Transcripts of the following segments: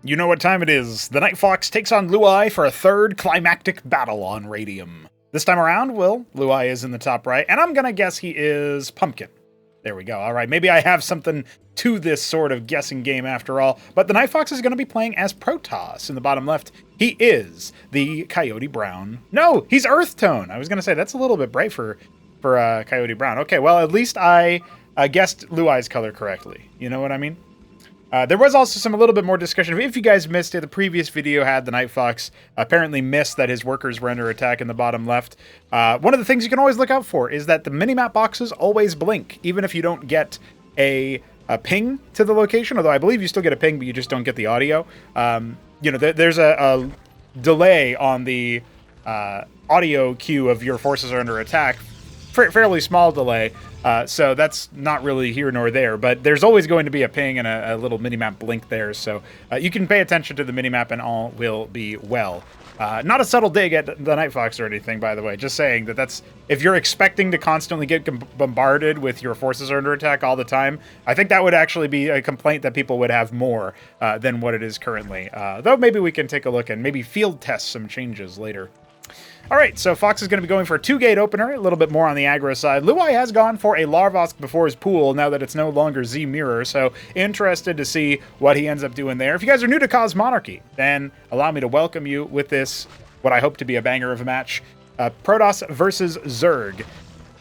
You know what time it is. The NightFox takes on looeye for a third climactic battle on Radium. This time around, looeye is in the top right, and I'm gonna guess he is Pumpkin. There we go. All right, maybe I have something to this sort of guessing game after all, but the NightFox is gonna be playing as Protoss in the bottom left. He is the Coyote Brown. No, he's Earth Tone. I was gonna say, that's a little bit bright for Coyote Brown. Okay, well, at least I guessed looeye's color correctly. You know what I mean? There was also a little bit more discussion. If you guys missed it, the previous video had the NightFox apparently missed that his workers were under attack in the bottom left. One of the things you can always look out for is that the minimap boxes always blink, even if you don't get a ping to the location, although I believe you still get a ping, but you just don't get the audio. There's a delay on the audio cue of your forces are under attack, fairly small delay. So that's not really here nor there, but there's always going to be a ping and a little minimap blink there, so you can pay attention to the minimap and all will be well. Not a subtle dig at the NightFox or anything, by the way, just saying that's, if you're expecting to constantly get bombarded with your forces are under attack all the time, I think that would actually be a complaint that people would have more than what it is currently. Though maybe we can take a look and maybe field test some changes later. All right, so Fox is going to be going for a 2-gate opener, a little bit more on the aggro side. Looeye has gone for a Larvosk before his pool, now that it's no longer Z-Mirror, so interested to see what he ends up doing there. If you guys are new to Cosmonarchy, then allow me to welcome you with this, what I hope to be a banger of a match. Protoss versus Zerg.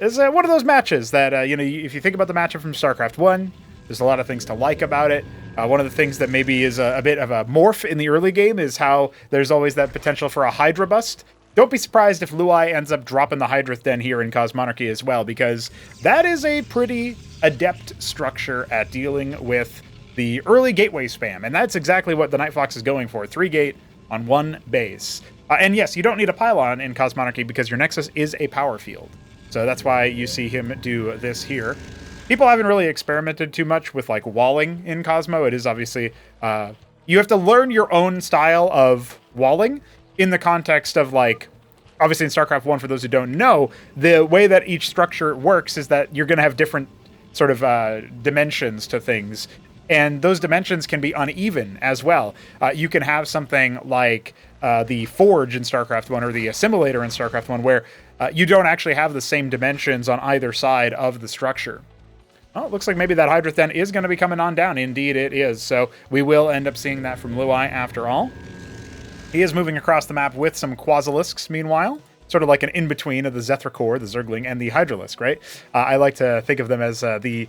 It's one of those matches that, if you think about the matchup from Starcraft 1, there's a lot of things to like about it. One of the things that maybe is a bit of a morph in the early game is how there's always that potential for a Hydra bust. Don't be surprised if looeye ends up dropping the Hydrith Den here in Cosmonarchy as well, because that is a pretty adept structure at dealing with the early gateway spam, and that's exactly what the NightFox is going for, 3-gate on 1 base. And yes, you don't need a pylon in Cosmonarchy because your Nexus is a power field, so that's why you see him do this here. People haven't really experimented too much with, like, walling in Cosmo. It is obviously, you have to learn your own style of walling, in the context of, like, obviously in StarCraft 1, for those who don't know, the way that each structure works is that you're going to have different sort of dimensions to things, and those dimensions can be uneven as well. You can have something like the Forge in StarCraft 1 or the Assimilator in StarCraft 1 where you don't actually have the same dimensions on either side of the structure. Oh, it looks like maybe that Hydrith Den is going to be coming on down. Indeed it is, so we will end up seeing that from looeye after all. He is moving across the map with some Quasilisks, meanwhile. Sort of like an in-between of the Zethracore, the Zergling, and the Hydralisk, right? I like to think of them as the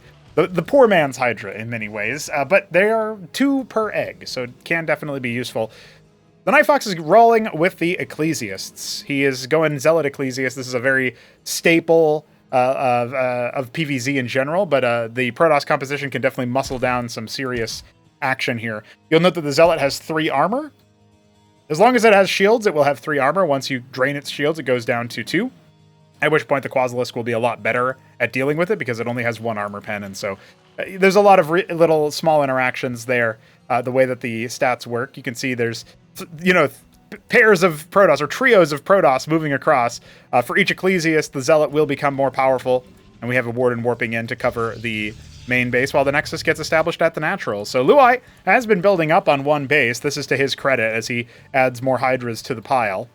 poor man's Hydra in many ways, but they are 2 per egg, so it can definitely be useful. The NightFox is rolling with the Ecclesiasts. He is going Zealot Ecclesiast. This is a very staple of PvZ in general, but the Protoss composition can definitely muscle down some serious action here. You'll note that the Zealot has 3 armor. As long as it has shields, it will have 3 armor. Once you drain its shields, it goes down to 2. At which point the Quasilisk will be a lot better at dealing with it because it only has 1 armor pen. And so there's a lot of little small interactions there, the way that the stats work. You can see there's, pairs of Protoss or trios of Protoss moving across. For each Ecclesiast, the Zealot will become more powerful. And we have a Warden warping in to cover the main base while the Nexus gets established at the natural. So looeye has been building up on 1 base. This is to his credit as he adds more Hydras to the pile.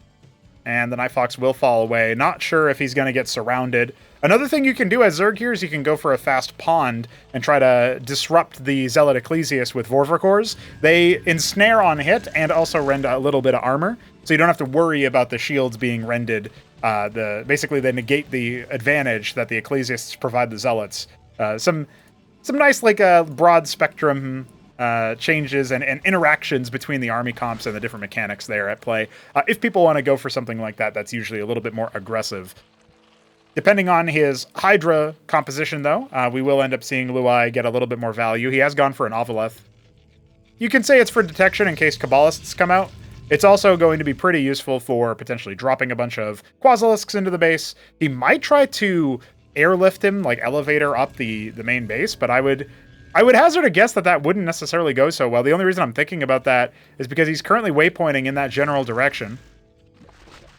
And the NightFox will fall away. Not sure if he's going to get surrounded. Another thing you can do as Zerg here is you can go for a fast pond and try to disrupt the Zealot Ecclesiast with Vorvacors. They ensnare on hit and also rend a little bit of armor, so you don't have to worry about the shields being rended. Basically, they negate the advantage that the Ecclesiasts provide the Zealots. Some nice, like, broad spectrum changes and interactions between the army comps and the different mechanics there at play. If people want to go for something like that, that's usually a little bit more aggressive. Depending on his Hydra composition, though, we will end up seeing looeye get a little bit more value. He has gone for an Ovaleth. You can say it's for detection in case Kabbalists come out. It's also going to be pretty useful for potentially dropping a bunch of Quasilisks into the base. He might try to airlift him, like elevator up the main base, but I would hazard a guess that wouldn't necessarily go so well. The only reason I'm thinking about that is because he's currently waypointing in that general direction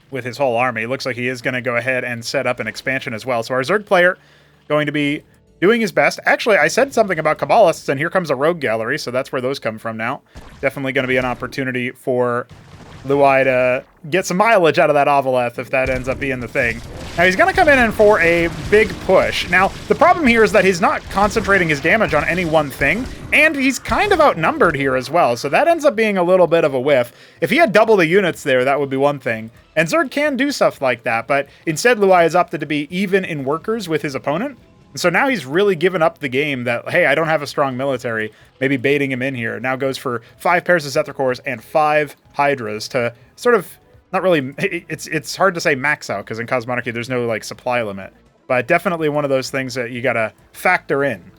with his whole army. It looks like he is going to go ahead and set up an expansion as well. So our Zerg player going to be doing his best. Actually, I said something about Kabbalists, and here comes a rogue gallery, so that's where those come from now. Definitely going to be an opportunity for looeye to get some mileage out of that Ovaleth if that ends up being the thing. Now, he's going to come in for a big push. Now, the problem here is that he's not concentrating his damage on any one thing, and he's kind of outnumbered here as well, so that ends up being a little bit of a whiff. If he had double the units there, that would be one thing. And Zerg can do stuff like that, but instead looeye has opted to be even in workers with his opponent. And so now he's really given up the game that, hey, I don't have a strong military, maybe baiting him in here. Now goes for 5 pairs of Zethar cores and 5 Hydras to sort of, not really, it's hard to say max out, because in Cosmonarchy there's no, like, supply limit. But definitely one of those things that you gotta factor in.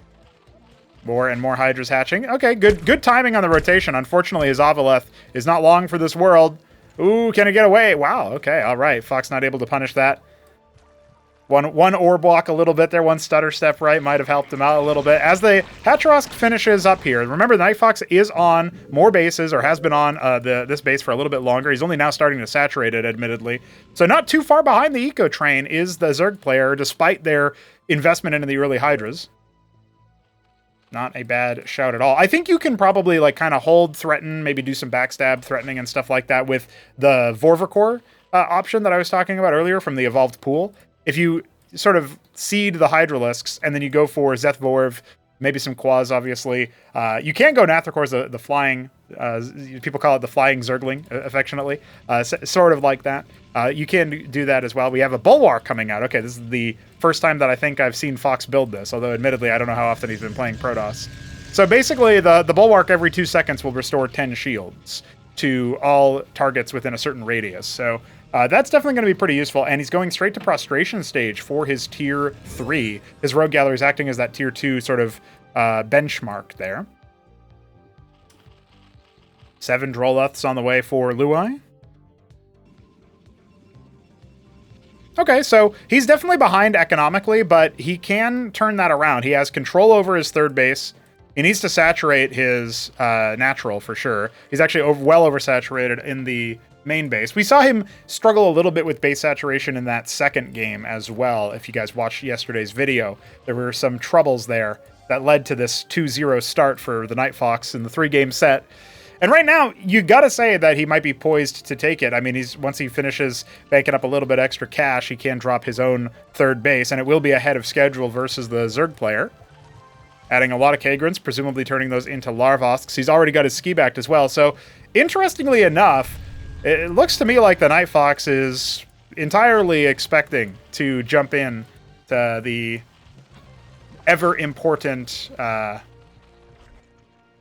More and more Hydras hatching. Okay, good timing on the rotation. Unfortunately, his Ovaleth is not long for this world. Ooh, can it get away? Wow, okay, all right. Fox not able to punish that. One ore block a little bit there, one stutter step right might have helped him out a little bit. As the Hatrosk finishes up here, remember the TheNightFox is on more bases, or has been on this base for a little bit longer. He's only now starting to saturate it, admittedly. So not too far behind the Eco Train is the Zerg player, despite their investment into the early Hydras. Not a bad shout at all. I think you can probably like kind of hold, threaten, maybe do some backstab threatening and stuff like that with the Vorvercore option that I was talking about earlier from the Evolved Pool. If you sort of seed the Hydralisks and then you go for Zethvorv, maybe some Quaz, obviously. You can go Nathracors, the flying, people call it the flying Zergling, affectionately. Sort of like that. You can do that as well. We have a Bulwark coming out. Okay, this is the first time that I think I've seen Fox build this, although admittedly I don't know how often he's been playing Protoss. So basically the Bulwark every 2 seconds will restore 10 shields to all targets within a certain radius. So that's definitely going to be pretty useful, and he's going straight to Prostration Stage for his Tier 3. His Rogue Gallery is acting as that Tier 2 sort of benchmark there. 7 Droleths on the way for looeye. Okay, so he's definitely behind economically, but he can turn that around. He has control over his third base. He needs to saturate his natural for sure. He's actually well oversaturated in the main base. We saw him struggle a little bit with base saturation in that second game as well. If you guys watched yesterday's video, there were some troubles there that led to this 2-0 start for the TheNightFox in the 3-game set. And right now, you gotta say that he might be poised to take it. I mean, once he finishes banking up a little bit extra cash, he can drop his own third base, and it will be ahead of schedule versus the Zerg player. Adding a lot of Kagrins, presumably turning those into Larvosks. He's already got his ski backed as well. So, interestingly enough, it looks to me like the TheNightFox is entirely expecting to jump in to the ever-important,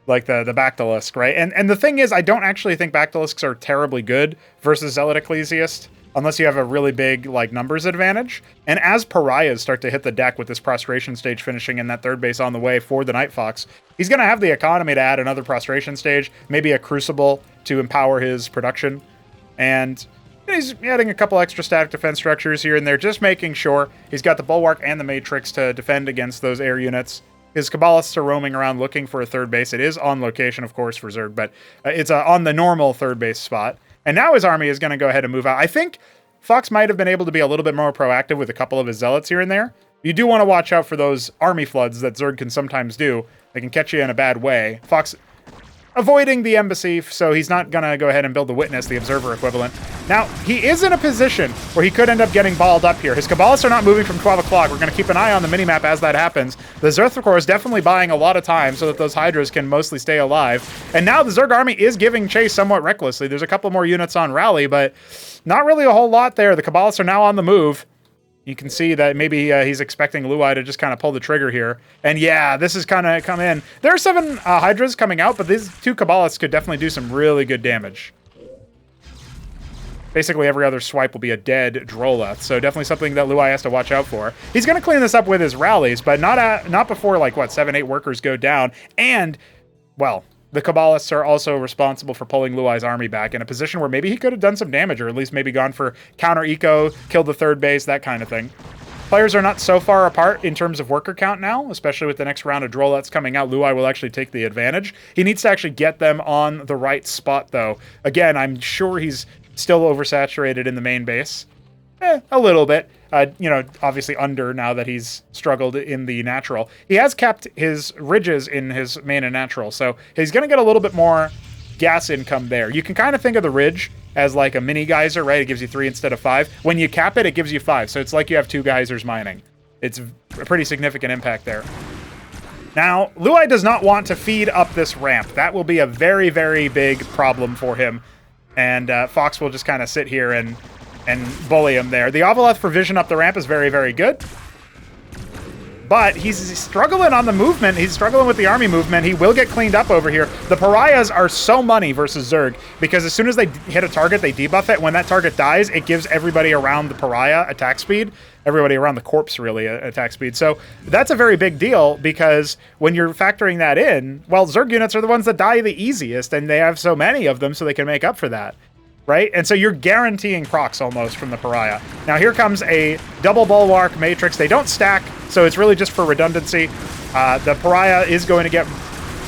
like the Bactylisk, right? And the thing is, I don't actually think Bactylisks are terribly good versus Zealot Ecclesiast, unless you have a really big like numbers advantage. And as Pariahs start to hit the deck with this Prostration Stage finishing in that third base on the way for the TheNightFox, he's going to have the economy to add another Prostration Stage, maybe a Crucible to empower his production. And he's adding a couple extra static defense structures here and there, just making sure he's got the Bulwark and the Matrix to defend against those air units. His Kabbalists are roaming around looking for a third base. It is on location, of course, for Zerg, but it's on the normal third base spot. And now his army is going to go ahead and move out. I think Fox might have been able to be a little bit more proactive with a couple of his Zealots here and there. You do want to watch out for those army floods that Zerg can sometimes do. They can catch you in a bad way. Fox avoiding the embassy, so he's not going to go ahead and build the Witness, the Observer equivalent. Now, he is in a position where he could end up getting balled up here. His Kabbalists are not moving from 12 o'clock. We're going to keep an eye on the minimap as that happens. The Zerthrakor is definitely buying a lot of time so that those Hydras can mostly stay alive. And now the Zerg army is giving chase somewhat recklessly. There's a couple more units on rally, but not really a whole lot there. The Kabbalists are now on the move. You can see that maybe he's expecting looeye to just kind of pull the trigger here. And yeah, this is kind of come in. There are 7 Hydras coming out, but these 2 Kabbalists could definitely do some really good damage. Basically, every other swipe will be a dead Droleth, so definitely something that looeye has to watch out for. He's going to clean this up with his rallies, but not before, like, what, 7, 8 workers go down. And, well, the Kabbalists are also responsible for pulling looeye's army back in a position where maybe he could have done some damage, or at least maybe gone for counter-eco, killed the third base, that kind of thing. Players are not so far apart in terms of worker count now, especially with the next round of Droleths coming out. Looeye will actually take the advantage. He needs to actually get them on the right spot, though. Again, I'm sure he's still oversaturated in the main base. A little bit. You know, obviously under now that he's struggled in the natural. He has kept his ridges in his main and natural, so he's going to get a little bit more gas income there. You can kind of think of the ridge as like a mini geyser, right? It gives you 3 instead of 5. When you cap it, it gives you 5, so it's like you have 2 geysers mining. It's a pretty significant impact there. Now, looeye does not want to feed up this ramp. That will be a very, very big problem for him, and Fox will just kind of sit here and bully him there. The Ovaleth for vision up the ramp is very, very good. But he's struggling on the movement. He's struggling with the army movement. He will get cleaned up over here. The pariahs are so money versus Zerg because as soon as they hit a target, they debuff it. When that target dies, it gives everybody around the pariah attack speed. Everybody around the corpse, really, attack speed. So that's a very big deal because when you're factoring that in, well, Zerg units are the ones that die the easiest, and they have so many of them so they can make up for that. Right? And so you're guaranteeing procs almost from the pariah. Now here comes a double bulwark matrix. They don't stack, so it's really just for redundancy. The pariah is going to get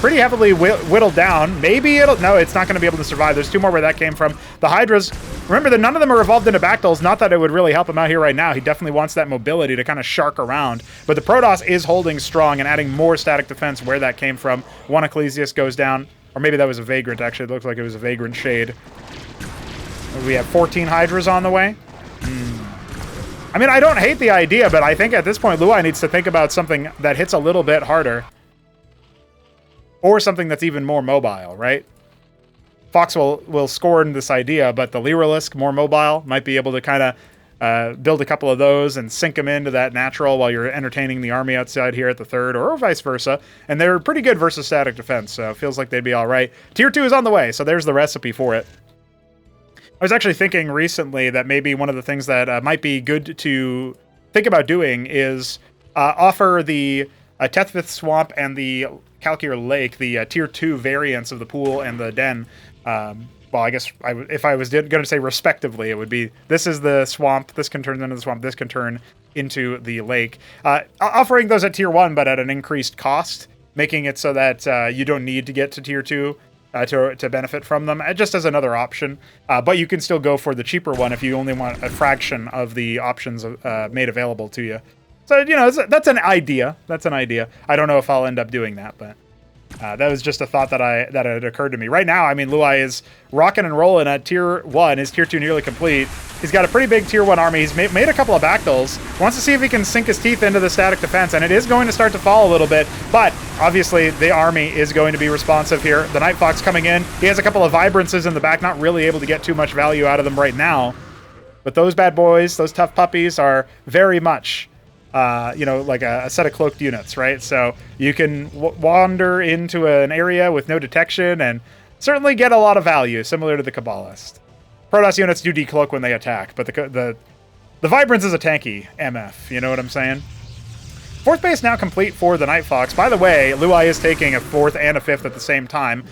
pretty heavily whittled down. Maybe no, it's not going to be able to survive. There's 2 more where that came from. The Hydras, remember that none of them are evolved into Bactals. Not that it would really help him out here right now. He definitely wants that mobility to kind of shark around. But the Protoss is holding strong and adding more static defense where that came from. 1 Ecclesiast goes down. Or maybe that was a Vagrant, actually. It looked like it was a Vagrant Shade. We have 14 Hydras on the way. I mean, I don't hate the idea, but I think at this point, looeye needs to think about something that hits a little bit harder. Or something that's even more mobile, right? Fox will scorn this idea, but the Lyrilisk, more mobile, might be able to kind of build a couple of those and sink them into that natural while you're entertaining the army outside here at the 3rd, or vice versa. And they're pretty good versus static defense, so it feels like they'd be all right. Tier 2 is on the way, so there's the recipe for it. I was actually thinking recently that maybe one of the things that might be good to think about doing is offer the Tethvith Swamp and the Kalkir Lake, the Tier 2 variants of the pool and the den. Well, I guess if I was going to say respectively, it would be this is the swamp, this can turn into the swamp, this can turn into the lake. Offering those at Tier 1, but at an increased cost, making it so that you don't need to get to Tier 2. To benefit from them, just as another option. But you can still go for the cheaper one if you only want a fraction of the options made available to you. So, you know, that's an idea. That's an idea. I don't know if I'll end up doing that, but that was just a thought that had occurred to me. Right now, I mean, looeye is rocking and rolling at Tier 1. His Tier 2 nearly complete. He's got a pretty big Tier 1 army. He's made a couple of Bactals. Wants to see if he can sink his teeth into the static defense, and it is going to start to fall a little bit, but obviously the army is going to be responsive here. The TheNightFox coming in. He has a couple of Vibrances in the back, not really able to get too much value out of them right now, but those bad boys, those tough puppies are very much you know, like a set of cloaked units, right? So you can wander into an area with no detection and certainly get a lot of value, similar to the Kabbalist. Protoss units do decloak when they attack, but the Vibrance is a tanky MF, you know what I'm saying? 4th base now complete for the TheNightFox. By the way, looeye is taking a 4th and a 5th at the same time.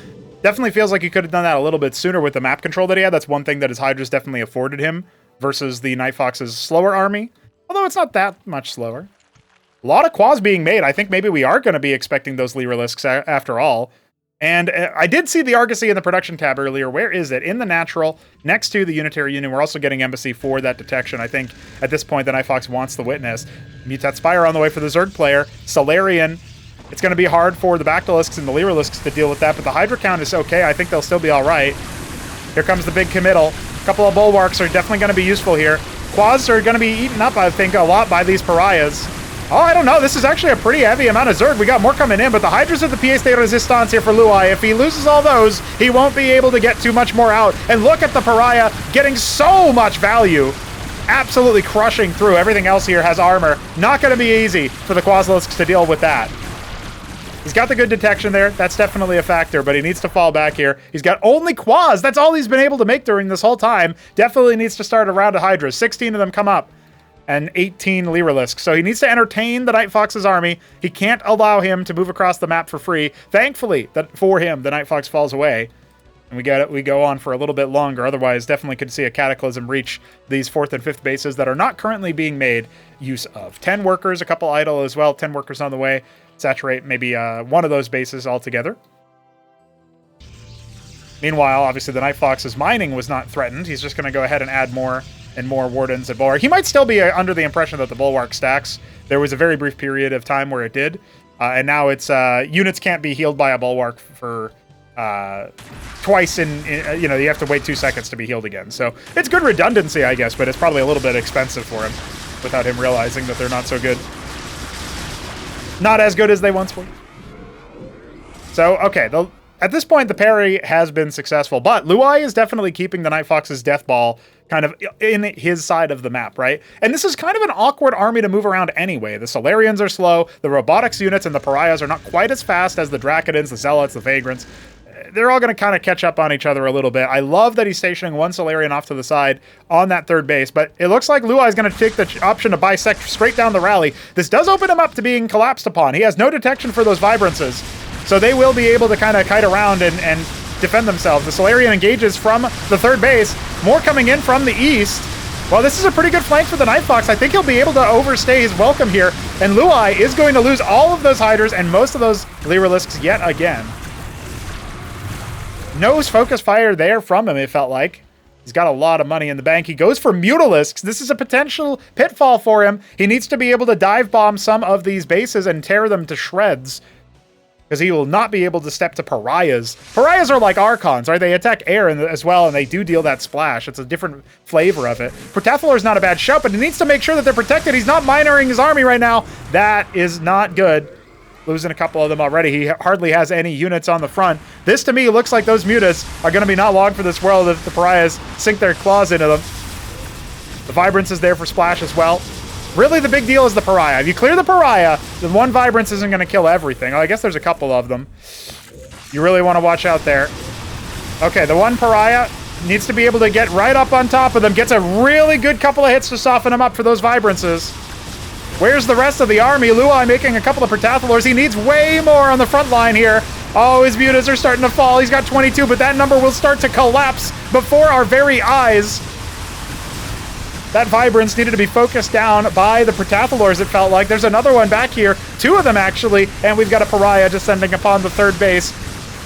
Definitely feels like he could have done that a little bit sooner with the map control that he had. That's one thing that his Hydras definitely afforded him versus the TheNightFox's slower army. Although it's not that much slower. A lot of quas being made. I think maybe we are going to be expecting those Lyrilisks after all. And I did see the Argosy in the production tab earlier. Where is it? In the natural, next to the Unitary Union. We're also getting Embassy for that detection. I think at this point, the TheNightFox wants the Witness. Mutat Spire on the way for the Zerg player. Solarian. It's going to be hard for the Bactalisks and the Lyrilisks to deal with that, but the Hydra count is okay. I think they'll still be all right. Here comes the big committal. A couple of Bulwarks are definitely going to be useful here. Quads are going to be eaten up, I think, a lot by these Pariahs. Oh, I don't know. This is actually a pretty heavy amount of Zerg. We got more coming in, but the Hydras of the Pièce de Resistance here for looeye. If he loses all those, he won't be able to get too much more out. And look at the Pariah getting so much value. Absolutely crushing through. Everything else here has armor. Not going to be easy for the Quaslisks to deal with that. He's got the good detection there. That's definitely a factor, but he needs to fall back here. He's got only quas. That's all he's been able to make during this whole time. Definitely needs to start a round of Hydras. 16 of them come up. And 18 Lyrilisks. So he needs to entertain the TheNightFox's army. He can't allow him to move across the map for free. Thankfully, that for him, the TheNightFox falls away. And we go on for a little bit longer. Otherwise, definitely could see a Cataclysm reach these 4th and 5th bases that are not currently being made use of. 10 workers, a couple idle as well. 10 workers on the way. Saturate maybe one of those bases altogether. Meanwhile, obviously, the TheNightFox's mining was not threatened. He's just going to go ahead and add more and more Wardens and Bulwark. He might still be under the impression that the Bulwark stacks. There was a very brief period of time where it did, and now it's units can't be healed by a Bulwark for twice in you know, you have to wait 2 seconds to be healed again. So it's good redundancy, I guess, but it's probably a little bit expensive for him without him realizing that they're not so good. Not as good as they once were. So, okay, at this point, the parry has been successful, but looeye is definitely keeping the NightFox's death ball kind of in his side of the map, right? And this is kind of an awkward army to move around anyway. The Solarians are slow, the robotics units and the pariahs are not quite as fast as the Dracodins, the Zealots, the Vagrants. They're all going to kind of catch up on each other a little bit. I love that he's stationing one Solarian off to the side on that third base, but it looks like looeye is going to take the option to bisect straight down the rally. This does open him up to being collapsed upon. He has no detection for those Vibrances, so they will be able to kind of kite around and defend themselves. The Solarian engages from the third base, more coming in from the east. Well, this is a pretty good flank for the NightFox. I think he'll be able to overstay his welcome here, and looeye is going to lose all of those Hydras and most of those Lyrilisks yet again. No focus fire there from him, it felt like. He's got a lot of money in the bank. He goes for Mutalisks. This is a potential pitfall for him. He needs to be able to dive bomb some of these bases and tear them to shreds, because he will not be able to step to pariahs. Pariahs are like Archons, right? They attack air as well, and they do deal that splash. It's a different flavor of it. Protathalor's not a bad shout, but he needs to make sure that they're protected. He's not minoring his army right now. That is not good. Losing a couple of them already. He hardly has any units on the front. This, to me, looks like those mutas are going to be not long for this world if the pariahs sink their claws into them. The Vibrance is there for splash as well. Really, the big deal is the pariah. If you clear the pariah, the one Vibrance isn't going to kill everything. Oh, I guess there's a couple of them. You really want to watch out there. Okay, the one pariah needs to be able to get right up on top of them. Gets a really good couple of hits to soften them up for those Vibrances. Where's the rest of the army? looeye making a couple of Protathalors. He needs way more on the front line here. Oh, his mutas are starting to fall. He's got 22, but that number will start to collapse before our very eyes. That Vibrance needed to be focused down by the Protathalors, it felt like. There's another one back here. 2 of them, actually. And we've got a pariah descending upon the third base.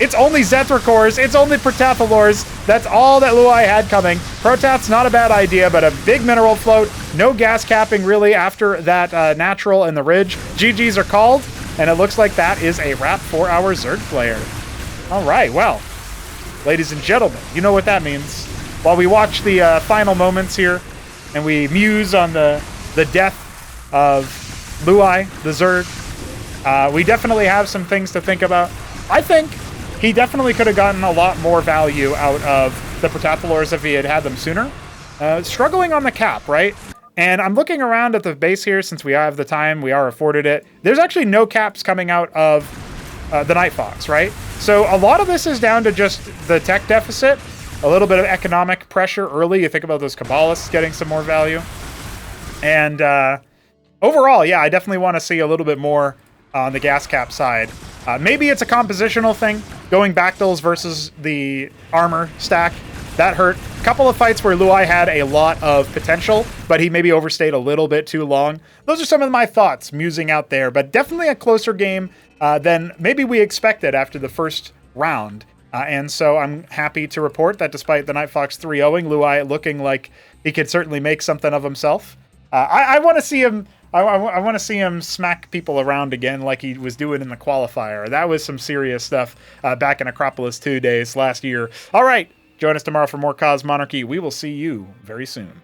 It's only Zetracors. It's only Protathalors. That's all that looeye had coming. Protat's not a bad idea, but a big mineral float. No gas capping, really, after that natural and the ridge. GGs are called, and it looks like that is a wrap for our Zerg player. All right, well, ladies and gentlemen, you know what that means. While we watch the final moments here, and we muse on the death of looeye, the Zerg, we definitely have some things to think about. I think he definitely could have gotten a lot more value out of the Protathalors if he had had them sooner. Struggling on the cap, right? And I'm looking around at the base here since we have the time, we are afforded it. There's actually no caps coming out of the NightFox, right? So a lot of this is down to just the tech deficit, a little bit of economic pressure early. You think about those Kabbalists getting some more value. And overall, yeah, I definitely want to see a little bit more on the gas cap side. Maybe it's a compositional thing, going Bactyls versus the armor stack. That hurt. A couple of fights where looeye had a lot of potential, but he maybe overstayed a little bit too long. Those are some of my thoughts musing out there, but definitely a closer game than maybe we expected after the first round. And so I'm happy to report that despite the NightFox 3-0ing, looeye looking like he could certainly make something of himself. I want to see him. I want to see him smack people around again like he was doing in the qualifier. That was some serious stuff back in Acropolis 2 days last year. All right, join us tomorrow for more Cosmonarchy. We will see you very soon.